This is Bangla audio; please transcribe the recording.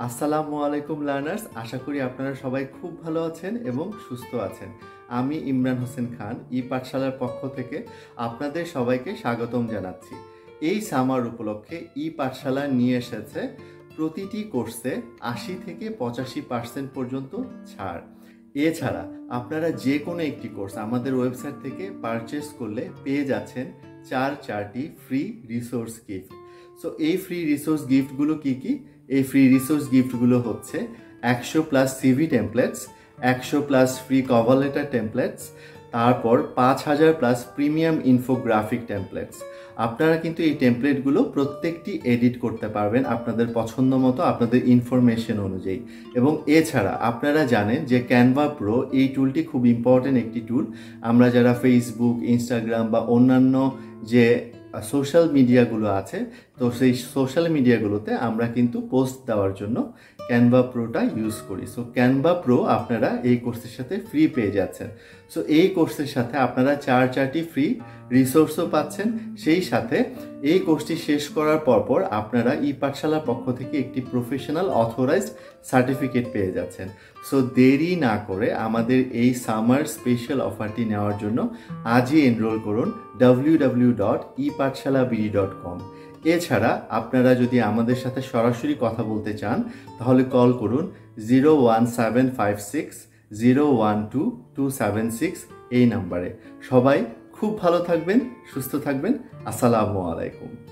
আসসালামু আলাইকুম লার্নার্স, আশা করি আপনারা সবাই খুব ভালো আছেন এবং সুস্থ আছেন। আমি ইমরান হোসেন খান পাঠশালার পক্ষ থেকে আপনাদের সবাইকে স্বাগতম জানাচ্ছি। এই সামার উপলক্ষে পাঠশালা নিয়ে এসেছে প্রতিটি কোর্সে 80 থেকে 85% পর্যন্ত ছাড়। এছাড়া আপনারা যে কোনো একটি কোর্স আমাদের ওয়েবসাইট থেকে পারচেস করলে পেয়ে যাচ্ছেন চারটি ফ্রি রিসোর্স গিফট। সো এই ফ্রি রিসোর্স গিফটগুলো কি কি? এই ফ্রি রিসোর্স গিফটগুলো হচ্ছে 100+ CV templates, 100+ free cover letter templates, তারপর 5000+ প্রিমিয়াম ইনফোগ্রাফিক টেমপ্লেটস। আপনারা কিন্তু এই টেমপ্লেটগুলো প্রত্যেকটি এডিট করতে পারবেন আপনাদের পছন্দ মতো, আপনাদের ইনফরমেশন অনুযায়ী। এবং এছাড়া আপনারা জানেন যে ক্যানভা প্রো এই টুলটি খুব ইম্পর্টেন্ট একটি টুল। আমরা যারা ফেসবুক, ইনস্টাগ্রাম বা অন্যান্য যে সোশ্যাল মিডিয়াগুলো আছে, তো সেই সোশ্যাল মিডিয়াগুলোতে আমরা কিন্তু পোস্ট দেওয়ার জন্য ক্যানভা প্রোটা ইউজ করি। সো ক্যানভা প্রো আপনারা এই কোর্সের সাথে ফ্রি পেয়ে যাচ্ছেন। সো এই কোর্সের সাথে আপনারা চারটি ফ্রি রিসোর্সও পাচ্ছেন। সেই সাথে এই কোর্সটি শেষ করার পরপর আপনারা পাঠশালার পক্ষ থেকে একটি প্রফেশনাল অথরাইজড সার্টিফিকেট পেয়ে যাচ্ছেন। সো দেরি না করে আমাদের এই সামার স্পেশাল অফারটি নেওয়ার জন্য আজই এনরোল করুন www.EPaathshalaBD.com। এছাড়া আপনারা যদি আমাদের সাথে সরাসরি কথা বলতে চান তাহলে কল করুন 01756012276 এই নাম্বারে। সবাই খুব ভালো থাকবেন, সুস্থ থাকবেন। আসসালামু আলাইকুম।